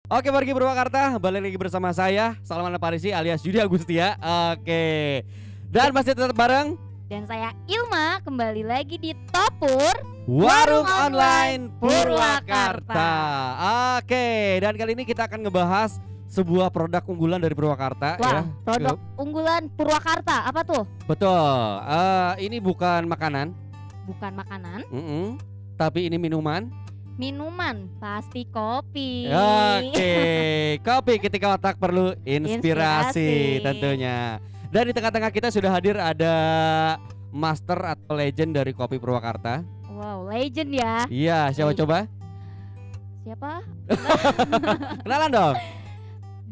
Oke, Pergi Purwakarta, balik lagi bersama saya Salman Parisi alias Yudi Agustia. Oke. Dan masih tetap bareng Dan saya Ilma kembali lagi di Topur Warung Warung Online Online Purwakarta. Purwakarta. Oke, dan kali ini kita akan ngebahas sebuah produk unggulan dari Purwakarta ya. Wah, produk unggulan Purwakarta apa tuh? Betul. Ini bukan makanan, Bukan makanan, tapi ini minuman. minuman, pasti kopi. Oke, kopi ketika otak perlu inspirasi Inspirasi. tentunya. Dan di tengah-tengah kita sudah hadir ada master atau legend dari kopi Purwakarta. Wow, legend ya. Iya, siapa Legend. coba? Siapa? Kenalan dong.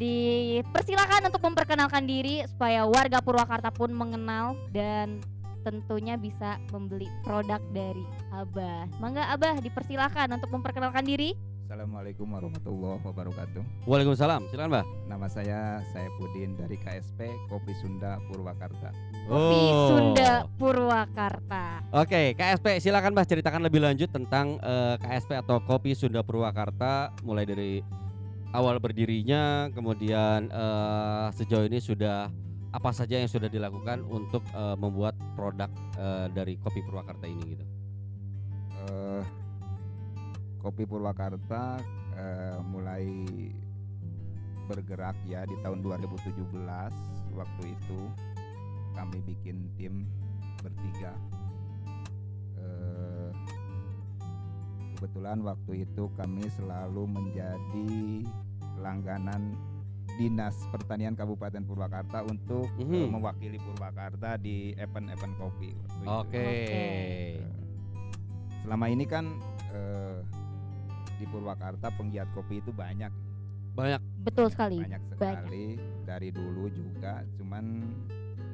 Dipersilakan untuk memperkenalkan diri supaya warga Purwakarta pun mengenal dan tentunya bisa membeli produk dari Abah. Mangga Abah, dipersilakan untuk memperkenalkan diri. Assalamualaikum warahmatullahi wabarakatuh. Waalaikumsalam. Silakan, Mbak. Nama saya Pudin dari KSP Kopi Sunda Purwakarta. Kopi Sunda Purwakarta. Oke, KSP silakan Mbak ceritakan lebih lanjut tentang KSP atau Kopi Sunda Purwakarta, mulai dari awal berdirinya, kemudian sejauh ini sudah apa saja yang sudah dilakukan untuk membuat produk dari kopi Purwakarta ini gitu. Kopi Purwakarta mulai bergerak ya di tahun 2017. Waktu itu kami bikin tim bertiga. Kebetulan waktu itu kami selalu menjadi langganan Dinas Pertanian Kabupaten Purwakarta untuk mewakili Purwakarta di event-event kopi waktu itu. Oke. Selama ini kan di Purwakarta penggiat kopi itu banyak Betul sekali. sekali dari dulu juga. Cuman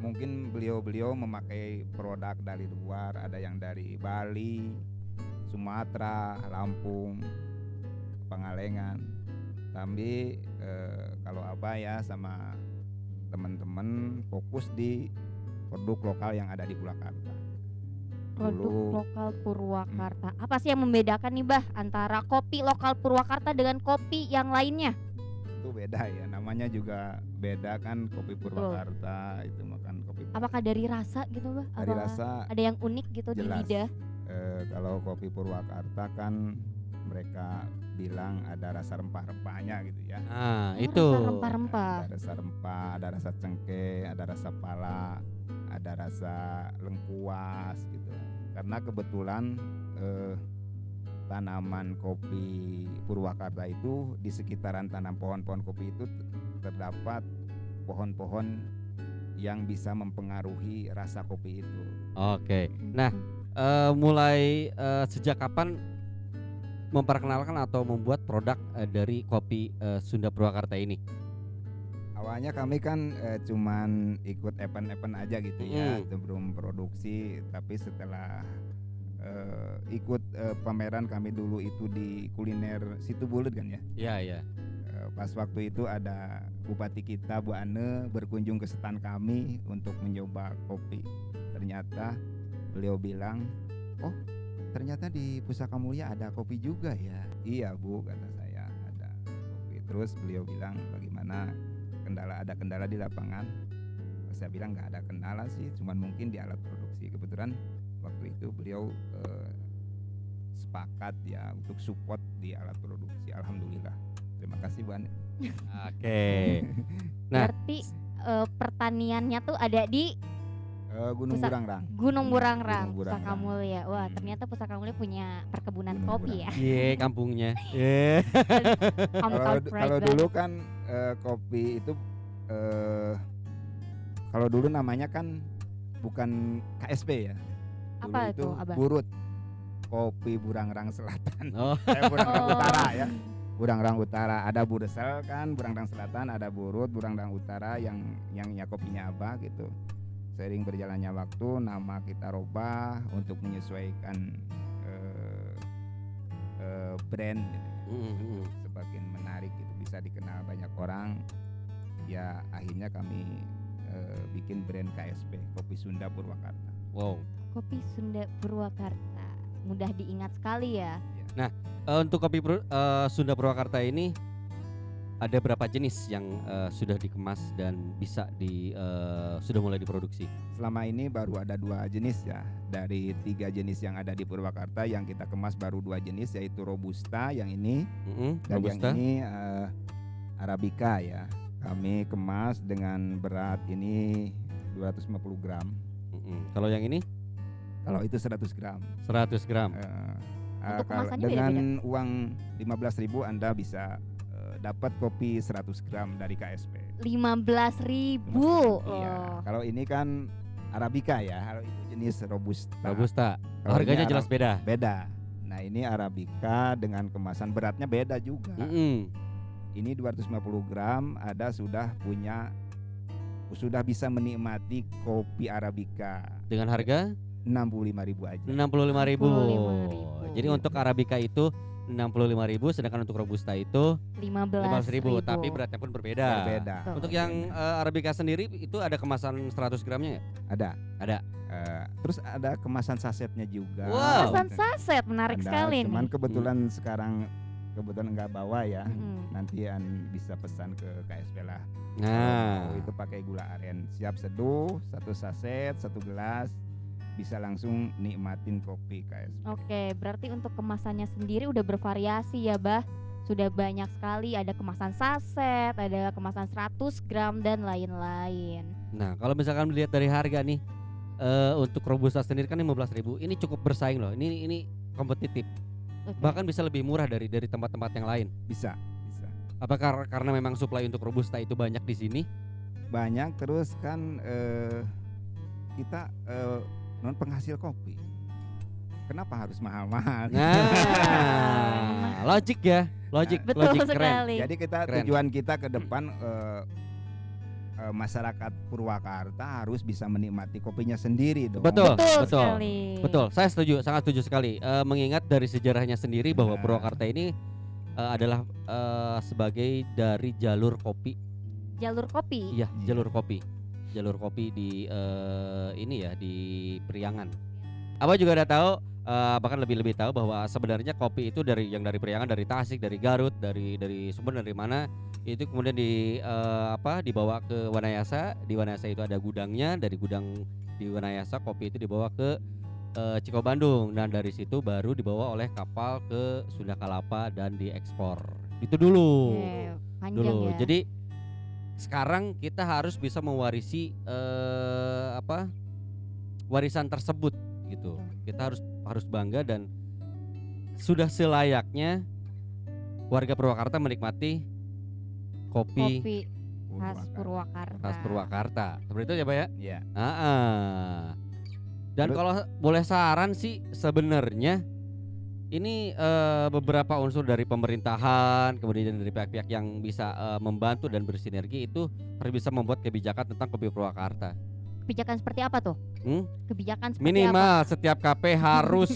mungkin beliau-beliau memakai produk dari luar, ada yang dari Bali, Sumatera, Lampung, Pangalengan. Tapi kalau Abah ya sama teman-teman fokus di produk lokal yang ada di Purwakarta. Produk lokal Purwakarta. Apa sih yang membedakan nih Bah antara kopi lokal Purwakarta dengan kopi yang lainnya? Itu beda ya, namanya juga beda kan, kopi Purwakarta itu makan kopi. Apakah dari rasa gitu Bah? Dari Apa rasa ada yang unik gitu jelas. di lidah? Kalau kopi Purwakarta kan mereka bilang ada rasa rempah-rempahnya gitu ya. Nah, Oh, itu. rasa rempah-rempah. Ada rasa rempah, ada rasa cengkeh, ada rasa pala, ada rasa lengkuas gitu. Karena kebetulan tanaman kopi Purwakarta itu di sekitaran tanam pohon-pohon kopi itu terdapat pohon-pohon yang bisa mempengaruhi rasa kopi itu. Oke. Nah, mulai sejak kapan memperkenalkan atau membuat produk dari kopi Sunda Purwakarta ini? Awalnya kami kan cuman ikut event-event aja gitu ya, sebelum produksi. Tapi setelah ikut pameran kami dulu itu di kuliner Situ Bulut kan ya. Iya, iya. Pas waktu itu ada Bupati kita Bu Ane berkunjung ke stand kami untuk mencoba kopi. Ternyata beliau bilang, "Oh, ternyata di Pusaka Mulia ada kopi juga ya." "Iya Bu," kata saya, "ada kopi." Terus beliau bilang, "Bagaimana ada kendala di lapangan?" Saya bilang nggak ada kendala sih, cuman mungkin di alat produksi. Kebetulan waktu itu beliau sepakat ya untuk support di alat produksi. Alhamdulillah, terima kasih Bu Ane. Oke. Nah. Berarti pertaniannya tuh ada di Gunung Burangrang. Gunung Burangrang, Gunung Burangrang. Pusaka Mulia. Wah, ternyata Pusaka Mulia punya perkebunan Gunung kopi ya. Iya, kampungnya. Iya. Kalau dulu kan kopi itu kalau dulu namanya kan bukan KSP ya. Dulu Apa itu itu, Abah? Burut. Kopi Burangrang Selatan. Oh. Burangrang Oh. Utara ya. Burangrang Utara, ada Buresel kan, Burangrang Selatan, ada Burut, Burangrang Utara yang kopinya Abah gitu. Seiring berjalannya waktu nama kita robah untuk menyesuaikan brand gitu ya. Semakin menarik gitu, bisa dikenal banyak orang. Ya akhirnya kami bikin brand KSP, Kopi Sunda Purwakarta. Wow. Kopi Sunda Purwakarta. Mudah diingat sekali ya. Untuk kopi Sunda Purwakarta ini ada berapa jenis yang sudah dikemas dan bisa sudah mulai diproduksi? Selama ini baru ada 2 jenis ya. Dari 3 jenis yang ada di Purwakarta, yang kita kemas baru 2 jenis, yaitu Robusta yang ini dan Robusta. yang ini Arabica ya. Kami kemas dengan berat ini 250 gram. Kalau yang ini Kalau itu 100 gram. 100 gram. Untuk Kalau kemasannya dengan beda-beda? uang 15.000 Anda bisa dapat kopi 100 gram dari KSP. 15.000. Iya. Kalau ini kan Arabica ya. Kalau itu jenis Robusta. Robusta. Kalau Harganya ini jelas beda. beda. Nah, ini Arabica dengan kemasan beratnya beda juga. Ini 250 gram, ada sudah bisa menikmati kopi Arabica Dengan harga 65.000 aja. 65.000. 65.000. Jadi untuk Arabica itu 65.000, sedangkan untuk Robusta itu 15.000, 15.000. tapi beratnya pun berbeda. Berbeda. Betul. Untuk yang Arabica sendiri itu ada kemasan 100 gramnya nggak? Ada. Ada. Terus ada kemasan sasetnya juga. Wow. Kemasan saset menarik Ada, sekali cuman nih. kebetulan sekarang nggak bawa ya. Mm. Nanti bisa pesan ke KSP lah. Nah, Kalau itu pakai gula aren siap seduh, 1 saset, 1 gelas, bisa langsung nikmatin kopi KSP. Oke, berarti untuk kemasannya sendiri udah bervariasi ya, Bah. Sudah banyak sekali, ada kemasan saset, ada kemasan 100 gram dan lain-lain. nah kalau misalkan melihat dari harga nih, untuk Robusta sendiri kan 15.000, ini cukup bersaing loh. Ini kompetitif, Oke. bahkan bisa lebih murah dari tempat-tempat yang lain. Bisa. Apakah karena memang supply untuk Robusta itu banyak di sini? Banyak, terus kan kita non penghasil kopi. Kenapa harus mahal-mahal? Nah, logik ya, logik Betul keren. sekali. Jadi Keren. tujuan kita ke depan masyarakat Purwakarta harus bisa menikmati kopinya sendiri dong. Betul. Betul sekali. Betul, saya setuju, sangat setuju sekali. Mengingat dari sejarahnya sendiri bahwa Nah. Purwakarta ini adalah sebagai dari jalur kopi. Jalur kopi. Iya, Iya. jalur kopi di ini ya, di Priangan. Abah juga udah tahu, bahkan lebih tahu bahwa sebenarnya kopi itu dari Priangan, dari Tasik, dari Garut, dari Sumber, dari mana itu kemudian dibawa ke Wanayasa. Di Wanayasa itu ada gudangnya, dari gudang di Wanayasa kopi itu dibawa ke Ciko Bandung, dan dari situ baru dibawa oleh kapal ke Sunda Kelapa dan diekspor. Itu dulu. Oke, panjang Dulu. ya. Jadi sekarang kita harus bisa mewarisi warisan tersebut gitu. Kita harus bangga dan sudah selayaknya warga Purwakarta menikmati kopi kopi khas Purwakarta. khas Purwakarta. Seperti itu ya, Pak ya? Iya. Dan Terus- kalau boleh saran sih sebenarnya ini beberapa unsur dari pemerintahan, kemudian dari pihak-pihak yang bisa membantu dan bersinergi itu harus bisa membuat kebijakan tentang kopi Purwakarta. Kebijakan seperti apa tuh? Kebijakan seperti apa? Minimal setiap kafe harus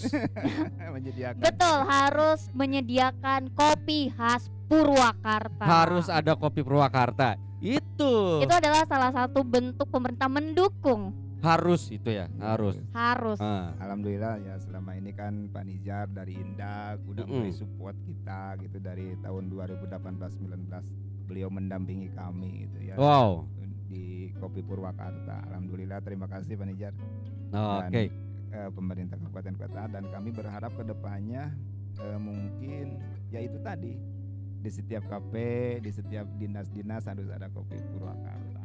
Menyediakan. Betul, harus menyediakan kopi khas Purwakarta. harus ada kopi Purwakarta. Itu Itu adalah salah satu bentuk pemerintah mendukung. harus itu ya, harus. Harus. Alhamdulillah ya, selama ini kan Pak Nijar dari Indak udah mulai support kita gitu dari tahun 2018-19. Beliau mendampingi kami gitu ya. Wow. Di Kopi Purwakarta. Alhamdulillah, terima kasih Pak Nijar. Oke. Pemerintah kabupaten kota, dan kami berharap ke depannya mungkin ya itu tadi, di setiap kafe, di setiap dinas-dinas harus ada Kopi Purwakarta.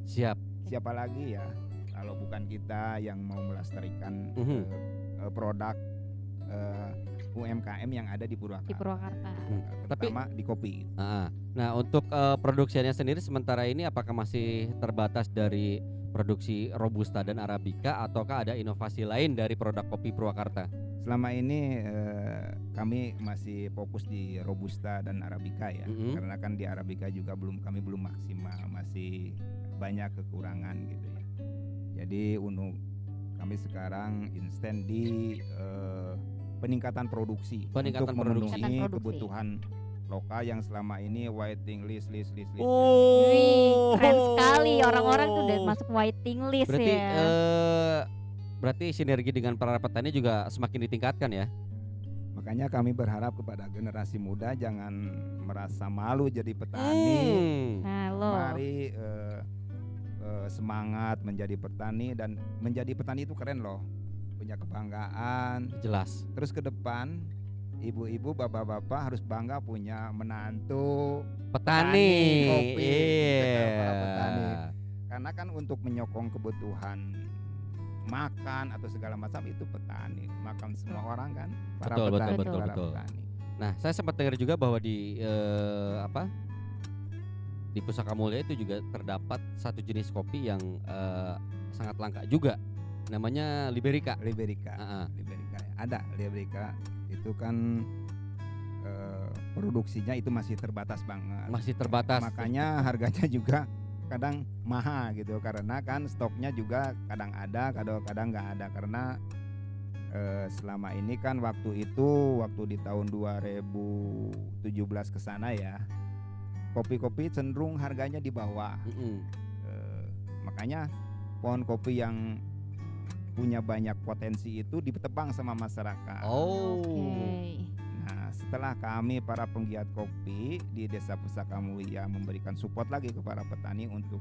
Siap. Siapa lagi ya kalau bukan kita yang mau melestarikan produk UMKM yang ada di Purwakarta. Di Purwakarta. Terutama di kopi. Nah, untuk produksinya sendiri sementara ini apakah masih terbatas dari produksi Robusta dan Arabica, ataukah ada inovasi lain dari produk kopi Purwakarta? Selama ini kami masih fokus di Robusta dan Arabica ya, karena kan di Arabica juga kami belum maksimal, masih banyak kekurangan gitu ya. Jadi untuk kami sekarang instan di peningkatan produksi Peningkatan untuk produksi. memenuhi Peningkatan produksi. kebutuhan lokal yang selama ini waiting list. Wih, keren sekali, orang-orang tuh udah masuk waiting list Berarti ya. berarti sinergi dengan para petani juga semakin ditingkatkan ya? Makanya kami berharap kepada generasi muda jangan merasa malu jadi petani. Nah lo, Mari semangat menjadi petani, dan menjadi petani itu keren loh, punya kebanggaan. Jelas. Terus ke depan ibu-ibu, bapak-bapak harus bangga punya menantu Petani. kopi, gitu kan, para Iya. petani. Karena kan untuk menyokong kebutuhan makan atau segala macam itu petani, makan semua orang kan para Betul, betul, petani, betul, para betul. petani. Nah, saya sempat dengar juga bahwa di di Pusaka Mulia itu juga terdapat satu jenis kopi yang sangat langka juga, namanya Liberica. Liberica, Ah, ah. Liberica ya. Ada Liberica itu kan produksinya itu masih terbatas banget. Masih terbatas. Makanya harganya juga kadang mahal gitu, karena kan stoknya juga kadang ada, kadang nggak ada, karena selama ini kan waktu di tahun 2017 ke sana ya, kopi-kopi cenderung harganya di bawah. Makanya pohon kopi yang punya banyak potensi itu ditebang sama masyarakat. Oh. oke. Nah, setelah kami para penggiat kopi di Desa Pusaka Mulia memberikan support lagi kepada petani untuk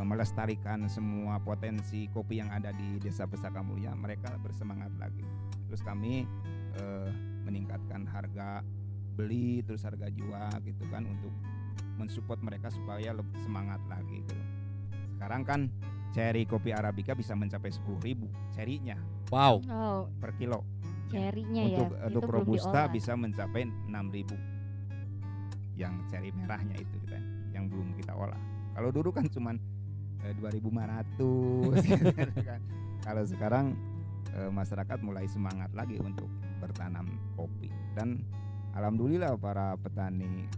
melestarikan semua potensi kopi yang ada di Desa Pusaka Mulia, mereka bersemangat lagi. Terus kami meningkatkan harga beli, terus harga jual gitu kan, untuk mensupport mereka supaya lebih semangat lagi gitu. Sekarang kan seri kopi Arabica bisa mencapai 10.000 serinya Wow. Oh, per kilo. cherry-nya ya. Untuk itu belum robusta diolah. bisa mencapai 6.000. Yang seri merahnya itu kita yang belum kita olah. Kalau dulu kan cuman 2.500 gitu kan. Kalau sekarang masyarakat mulai semangat lagi untuk bertanam kopi, dan alhamdulillah para petani,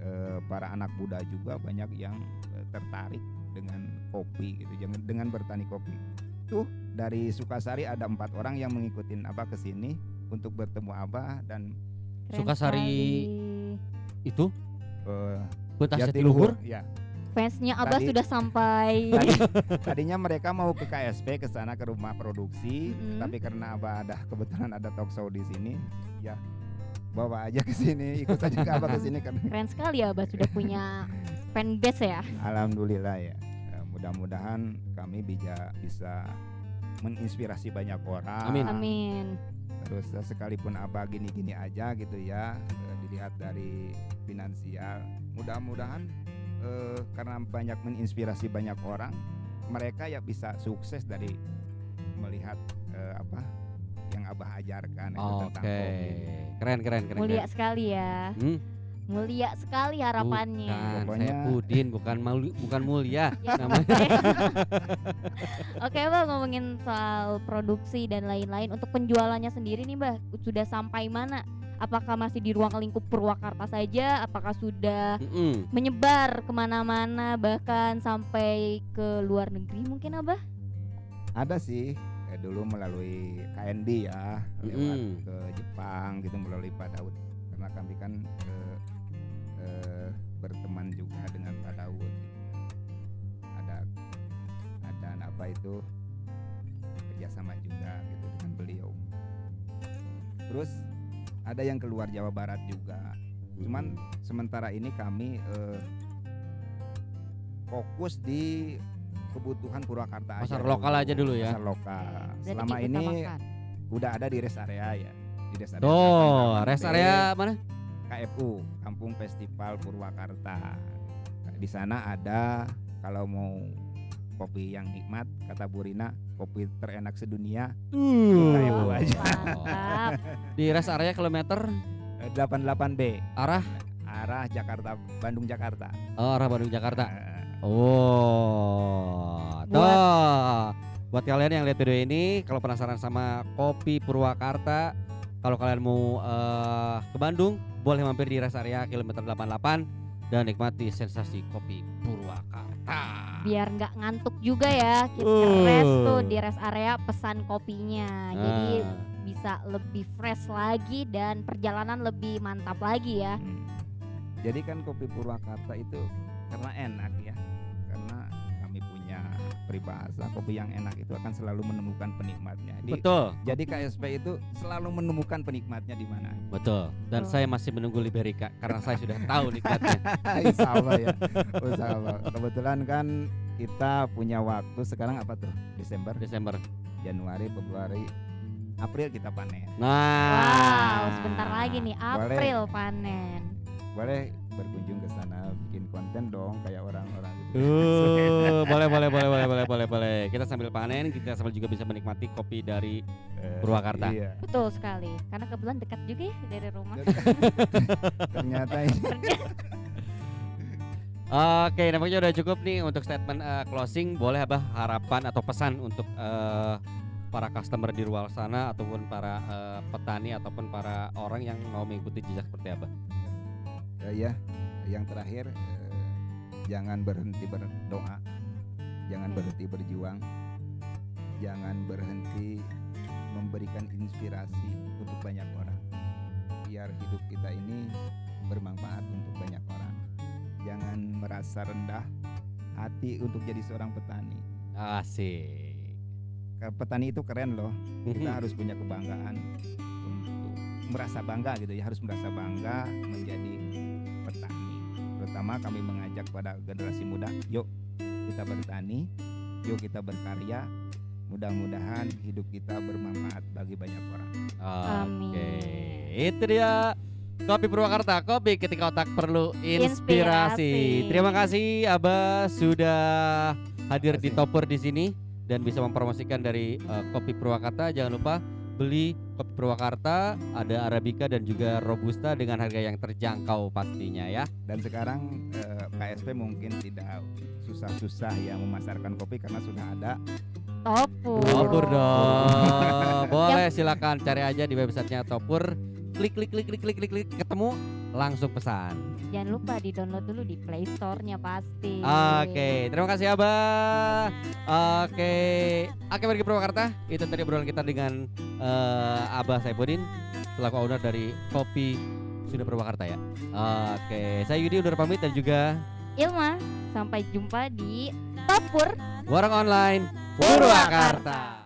para anak muda juga banyak yang tertarik dengan kopi gitu, dengan bertani kopi. Tuh dari Sukasari ada 4 orang yang mengikutin Abah ke sini untuk bertemu Abah, dan Keren Sukasari sekali. itu Putas Jatiluhur Jatiluhur. ya. Fansnya Abah Tadi- sudah sampai. Tadinya mereka mau ke KSP, ke sana, ke rumah produksi, Mm-mm. tapi karena Abah kebetulan ada talk show di sini, ya bawa aja ke sini, ikut aja ke Abah ke sini kan. Keren sekali ya Abah sudah punya fanbase ya. Alhamdulillah ya. Mudah-mudahan kami bisa menginspirasi banyak orang. Amin. Amin. Terus sekalipun Abah gini-gini aja gitu ya, dilihat dari finansial, mudah-mudahan karena banyak menginspirasi banyak orang, mereka ya bisa sukses dari melihat apa yang Abah ajarkan itu tentang Oke. kopi. Keren. Mulia sekali ya. Mulia sekali harapannya. Bukan, Pokoknya- saya Pudin, bukan mulia Ya. namanya. Oke Mbak, ngomongin soal produksi dan lain-lain, untuk penjualannya sendiri nih Mbak, sudah sampai mana? Apakah masih di ruang lingkup Purwakarta saja? Apakah sudah menyebar kemana-mana, bahkan sampai ke luar negeri mungkin Abah? Ada sih dulu melalui KNB ya, lewat ke Jepang gitu, melalui Pak Daud, karena kami kan berteman juga dengan Pak Daud. Ada apa itu kerjasama juga gitu dengan beliau. Terus ada yang keluar Jawa Barat juga. Cuman sementara ini kami fokus di kebutuhan Purwakarta Pasar aja lokal aja dulu ya. Pasar lokal. Berarti Selama ini diutamakan. udah ada di rest area ya. Di rest area. Oh, 88B, rest area mana? KFU, Kampung Festival Purwakarta. Di sana ada, kalau mau kopi yang nikmat, kata Bu Rina, kopi terenak sedunia, KFU aja. Mantap. Di rest area kilometer 88B, arah Jakarta, Bandung Jakarta. arah Bandung Jakarta. Eh, Oh, tuh. Buat kalian yang lihat video ini, kalau penasaran sama kopi Purwakarta, kalau kalian mau ke Bandung, boleh mampir di rest area kilometer 88 dan nikmati sensasi kopi Purwakarta. Biar nggak ngantuk juga ya, kita rest tuh di rest area, pesan kopinya. Jadi Ah. bisa lebih fresh lagi dan perjalanan lebih mantap lagi ya. Jadi kan kopi Purwakarta itu karena enak ya, karena kami punya peribahasa kopi yang enak itu akan selalu menemukan penikmatnya. Betul. Jadi KSP itu selalu menemukan penikmatnya di mana. Betul. Dan saya masih menunggu Liberica karena saya sudah tahu nikmatnya. Insya Allah ya. Insya Allah. Kebetulan kan kita punya waktu sekarang apa tuh? Desember, Januari, Februari, April kita panen. Wow, sebentar lagi nih boleh. April panen. Boleh berkunjung ke sana, bikin konten dong kayak orang-orang gitu. Boleh. Kita sambil panen, kita sambil juga bisa menikmati kopi dari Purwakarta. Iya. Betul sekali, karena kebetulan dekat juga ya dari rumah. Ternyata ini. Oke, nampaknya udah cukup nih untuk statement closing. Boleh Abah harapan atau pesan untuk para customer di luar sana ataupun para petani ataupun para orang yang mau mengikuti jejak seperti Abah. Ya, yang terakhir jangan berhenti berdoa, jangan berhenti berjuang, jangan berhenti memberikan inspirasi untuk banyak orang, biar hidup kita ini bermanfaat untuk banyak orang. Jangan merasa rendah hati untuk jadi seorang petani. Asik. Petani itu keren loh. Kita harus punya kebanggaan untuk merasa bangga gitu ya, harus merasa bangga menjadi petani. Terutama kami mengajak pada generasi muda, yuk kita bertani, yuk kita berkarya. Mudah-mudahan hidup kita bermanfaat bagi banyak orang. Oke, itu dia Kopi Purwakarta, kopi ketika otak perlu inspirasi. Terima kasih Abah sudah hadir di Topur di sini dan bisa mempromosikan dari Kopi Purwakarta. Jangan lupa beli Kopi Purwakarta, ada Arabica dan juga Robusta dengan harga yang terjangkau pastinya ya. Dan sekarang KSP mungkin tidak susah-susah ya memasarkan kopi karena sudah ada Topur dong. Boleh silakan cari aja di websitenya Topur. Klik ketemu langsung pesan. Jangan lupa di download dulu di Play Store-nya pasti. Oke, terima kasih Abah. Oke, bagi Purwakarta, itu tadi obrolan kita dengan Abah Saifuddin selaku owner dari Kopi Sunda Purwakarta ya. Oke, saya Yudi undur pamit dan juga Ilma, sampai jumpa di Topur Warung Online Purwakarta.